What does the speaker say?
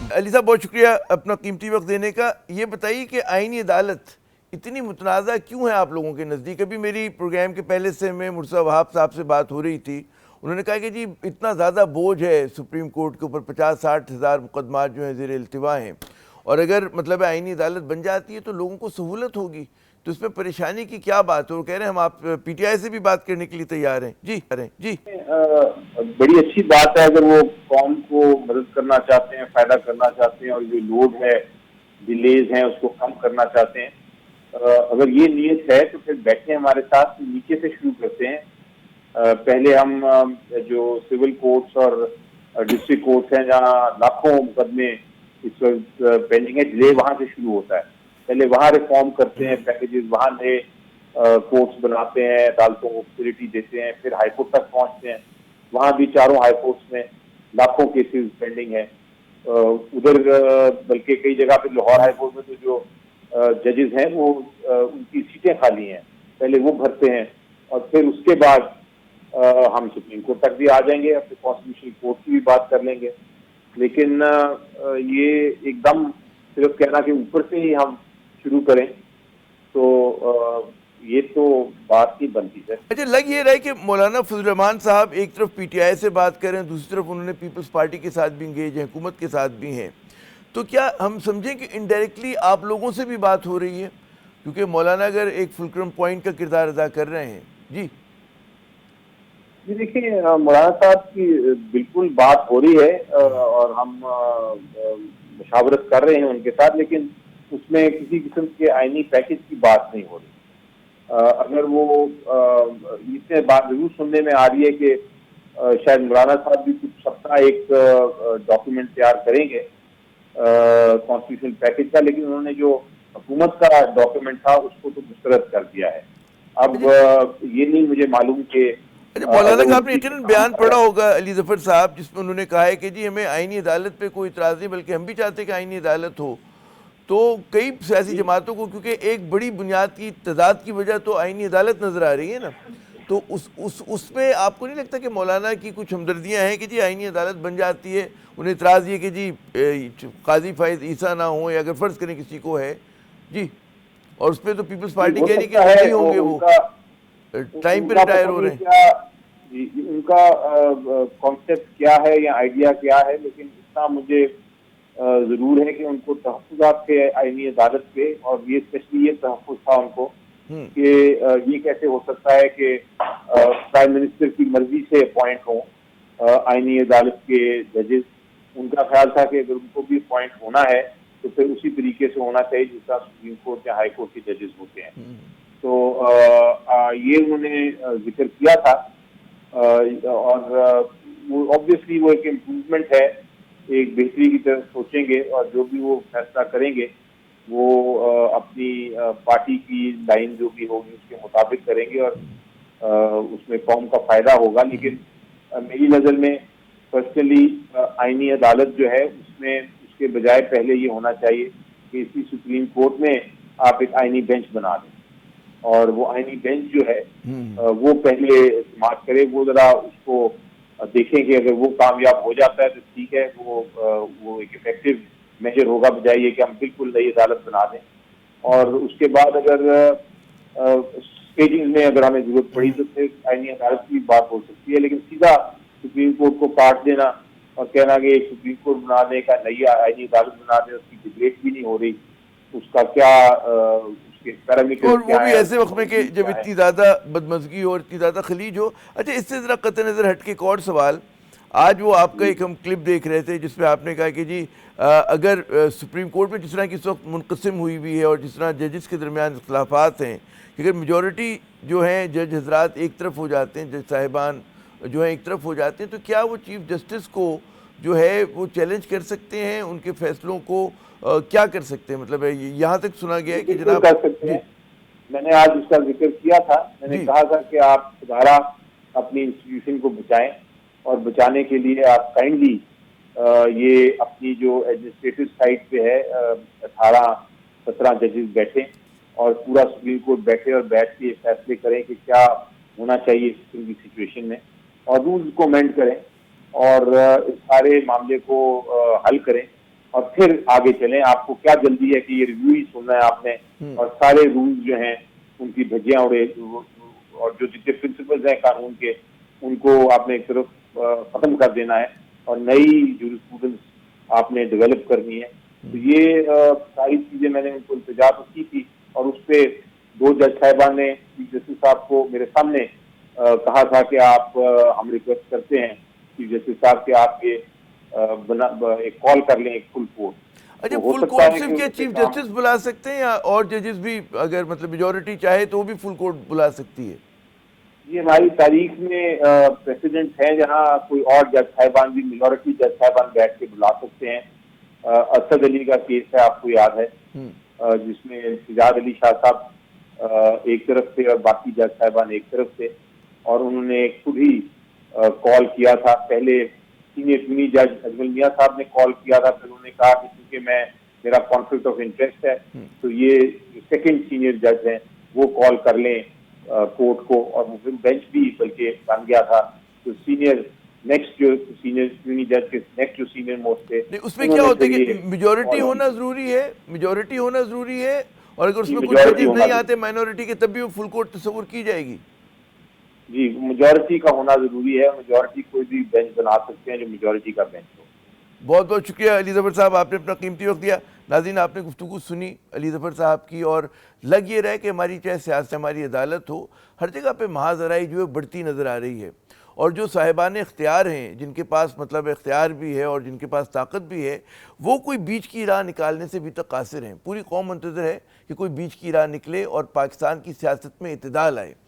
अली साहब, बहुत शुक्रिया अपना कीमती वक्त देने का। ये बताइए कि आईनी अदालत इतनी मुतनाज़ा क्यों है आप लोगों के नज़दीक? अभी मेरी प्रोग्राम के पहले से में मुर्सा वहाब साहब से बात हो रही थी। उन्होंने कहा कि जी इतना ज़्यादा बोझ है सुप्रीम कोर्ट के ऊपर, 50-60 हज़ार मुकदमात जो हैं ज़ेर इल्तिवा हैं, और अगर मतलब आईनी अदालत बन जाती है तो लोगों को सहूलत होगी, तो इसमें परेशानी की क्या बात है? वो कह रहे हैं हम आप पीटीआई से भी बात करने के लिए तैयार हैं। जी करें जी। बड़ी अच्छी बात है अगर वो कौम को मदद करना चाहते हैं, फायदा करना चाहते हैं और जो लोड है, डिलेज हैं, उसको कम करना चाहते हैं। अगर ये नीयत है तो फिर बैठे हमारे साथ, नीचे से शुरू करते हैं। पहले हम जो सिविल कोर्ट्स और डिस्ट्रिक्ट कोर्ट्स हैं जहाँ लाखों मुकदमे इस वक्त पेंडिंग है, डिले वहां से शुरू होता है। पहले वहां रिफॉर्म करते हैं, पैकेजेस वहां नए कोर्ट्स बनाते हैं, अदालतों को फैसिलिटी देते हैं, फिर हाईकोर्ट तक पहुंचते हैं। वहां भी चारों हाईकोर्ट्स में लाखों केसेस पेंडिंग है। उधर बल्कि कई जगह पे लाहौर हाईकोर्ट में तो जो जजेस हैं वो उनकी सीटें खाली हैं, पहले वो भरते हैं और फिर उसके बाद हम सुप्रीम कोर्ट तक भी आ जाएंगे, फिर कॉन्स्टिट्यूशनल कोर्ट की भी बात कर लेंगे। लेकिन ये एकदम सिर्फ कहना कि ऊपर से ही हम शुरू करें तो ये तो बात ही बनती है। अच्छा, लग ये रहा है कि मौलाना फजल रहमान साहब एक तरफ पीटीआई से बात कर रहे हैं, दूसरी तरफ उन्होंने पीपल्स पार्टी के साथ भी इंगेज हैं, हुकूमत के साथ भी हैं, तो क्या हम समझें कि इनडायरेक्टली आप लोगों से भी बात हो रही है? क्योंकि मौलाना अगर एक फुलक्रम पॉइंट का किरदार अदा कर रहे हैं। जी जी देखिए, मौलाना साहब की बिल्कुल बात हो रही है और हम मुशावरत कर रहे हैं उनके साथ, लेकिन उसमें किसी किस्म के आईनी पैकेज की बात नहीं हो रही। अगर वो इससे बात जरूर सुनने में आ रही है कि शायद मौलाना साहब भी कुछ सप्ताह एक डॉक्यूमेंट तैयार करेंगे कॉन्स्टिट्यूशन पैकेज का, लेकिन उन्होंने जो हुकूमत का डॉक्यूमेंट था उसको तो मुस्तरद कर दिया है। अब ये नहीं मुझे मालूम कि अच्छा, मौलाना अगर का वो आपने उसी पे यकीनन काम बयान कर पढ़ा रहे हैं। होगा अली जफर साहब, जिसमें उन्होंने कहा है कि जी हमें आईनी अदालत पे कोई इतराज़ नहीं, बल्कि हम भी चाहते हैं कि आईनी अदालत हो। तो कई सियासी जमातों को, क्योंकि एक बड़ी बुनियाद की तदाद की वजह तो आईनी अदालत नज़र आ रही है ना, तो उसमें आपको नहीं लगता कि मौलाना की कुछ हमदर्दियाँ हैं कि जी आईनी अदालत बन जाती है, उन्हें इतराज़ ये कि जी काजी फायद ईसा ना हो, या अगर फ़र्ज़ करें किसी को है जी, और उस पर तो पीपल्स जी पार्टी हो कह रही है कि सकता है नहीं होंगे, वो उनका टाइम पे उनका रिटायर पता हो नहीं रहे हैं। क्या, उनका कॉन्सेप्ट क्या है या आइडिया क्या है, लेकिन इतना मुझे जरूर है कि उनको तहफ़्फ़ुज़ात थे आईनी अदालत पे, और ये स्पेशली ये तहफ़्फ़ुज़ था उनको कि ये कैसे हो सकता है कि प्राइम मिनिस्टर की मर्जी से अपॉइंट हों आईनी अदालत के जजेस। उनका ख्याल था कि अगर उनको भी अपॉइंट होना है तो फिर उसी तरीके से होना चाहिए जिस तरह सुप्रीम कोर्ट या हाई कोर्ट के जजेस होते हैं। तो ये उन्होंने जिक्र किया था और वो ऑब्वियसली वो एक इम्प्रूवमेंट है, एक बेहतरी की तरफ सोचेंगे और जो भी वो फैसला करेंगे वो अपनी पार्टी की लाइन जो भी होगी उसके मुताबिक करेंगे और उसमें कौम का फायदा होगा। लेकिन मेरी नज़र में पर्सनली आईनी अदालत जो है उसमें उसके बजाय पहले ये होना चाहिए कि इसी सुप्रीम कोर्ट में आप एक आईनी बेंच बना दें और वो आईनी बेंच जो है वो पहले समाप्त करे, वो जरा उसको देखें कि अगर वो कामयाब हो जाता है तो ठीक है, वो एक इफेक्टिव मेजर होगा, बजाय ये कि हम बिल्कुल नई अदालत बना दें। और उसके बाद अगर स्टेजिंग में अगर हमें जरूरत पड़ी तो फिर आईनी अदालत की बात हो सकती है, लेकिन सीधा सुप्रीम कोर्ट को काट देना और कहना कि एक सुप्रीम कोर्ट बनाने का नई आईनी अदालत बना दे, उसकी डिबेट भी नहीं हो रही, उसका क्या उसके पैरामीटर्स और वो क्या भी है, ऐसे उसकी वक्त में कि बाउंड्रीज जब क्या है। इतनी ज़्यादा बदमज़गी हो और इतनी ज़्यादा खलीज हो। अच्छा, इससे ज़रा कतई नज़र हट के एक और सवाल, आज वो आपका एक हम क्लिप देख रहे थे जिसमें आपने कहा कि जी अगर सुप्रीम कोर्ट में जिस तरह की इस वक्त मुनक़सिम हुई हुई है और जिस तरह जजेस के दरमियान इख्तलाफात हैं, कि अगर मेजॉरिटी जो हैं जज हजरात एक तरफ हो जाते हैं, जज साहिबान जो हैं एक तरफ हो जाते हैं, तो क्या वो चीफ जस्टिस को जो है वो चैलेंज कर सकते हैं, उनके फैसलों को क्या कर सकते हैं? मतलब यहाँ तक सुना गया जी है कि बिल्कुल जनाब। कर सकते जी हैं। मैंने आज उसका जिक्र किया था, मैंने जी कहा था कि आप दोबारा अपनी इंस्टीट्यूशन को बचाएं और बचाने के लिए आप काइंडली ये अपनी जो एडमिनिस्ट्रेटिव साइड पे है 18-17 जजेस बैठे और पूरा सुप्रीम कोर्ट बैठे और बैठ के फैसले करें कि क्या होना चाहिए इस किस्म की सिचुएशन में, और रूल्स को अमेंड करें और इस सारे मामले को हल करें। और फिर आगे चलें। आपको क्या जल्दी है कि ये रिव्यू ही सुनना है आपने, और सारे रूल्स जो हैं उनकी धज्जियां उड़े, और जो जितने प्रिंसिपल्स हैं कानून के उनको आपने एक तरफ खत्म कर देना है और नई जूरिस्प्रूडेंस आपने डेवलप करनी है। तो ये सारी चीजें मैंने उनको इंतजार तो की थी, और उस पर 2 जज साहिबान ने चीफ जस्टिस साहब को मेरे सामने कहा था कि आप हम रिक्वेस्ट करते हैं चीफ जस्टिस साहब कि आप ये एक कॉल कर लें, एक फुल कोर्ट। अच्छा, तो हो फुल सकता कोर्ट है सिर्फ कि क्या उसके चीफ काम, जस्टिस बुला सकते हैं या और जजेस भी, अगर मतलब मेजोरिटी चाहे तो वो भी फुल कोर्ट बुला सकती है? ये हमारी तारीख में प्रेसिडेंट है जहां कोई और जज साहिबान भी, मेजोरिटी जज साहिबान बैठ के बुला सकते हैं। असद अली का केस है, आपको याद है, जिसमें सिजाद अली शाह साहब एक तरफ थे और बाकी जज साहिबान एक तरफ थे, और उन्होंने खुद ही कॉल किया था। पहले सीनियर यूनी जज अजमल मियां साहब ने कॉल किया था, फिर उन्होंने कहा कि क्योंकि मेरा कॉन्फ्लिक्ट ऑफ इंटरेस्ट है, तो ये सेकंड सीनियर जज हैं वो कॉल कर लें कोर्ट को, और वो फिर बेंच भी बल्कि बन गया था। तो नेक्स्ट जो सीनियर यूनी जज के नेक्स्ट जो सीनियर मोस्ट थे, नहीं, उसमें क्या होता है कि मेजोरिटी होना जरूरी है, मेजोरिटी होना जरूरी है, और अगर उसमें कुछ जजेस नहीं आते माइनॉरिटी के तब भी वो फुल कोर्ट तस्वुर की जाएगी? जी, मेजोरिटी का होना जरूरी है। मेजोरिटी कोई भी बेंच बना सकते हैं जो मेजोरिटी का बेंच हो। बहुत बहुत शुक्रिया अली ज़फ़र साहब, आपने अपना कीमती वक्त दिया। नाज़रीन, आपने गुफ्तगू सुनी अली ज़फ़र साहब की, और लग ये रहा है कि हमारी चाहे सियासत, हमारी अदालत हो, हर जगह पे महाजराई जो है बढ़ती नज़र आ रही है। और जो साहिबान इख्तियार हैं, जिनके पास मतलब इख्तियार भी है और जिनके पास ताकत भी है, वो कोई बीच की राह निकालने से भी तक कासिर हैं। पूरी कौम मुंतज़िर है कि कोई बीच की राह निकले और पाकिस्तान की सियासत में इत्तेदाल आए।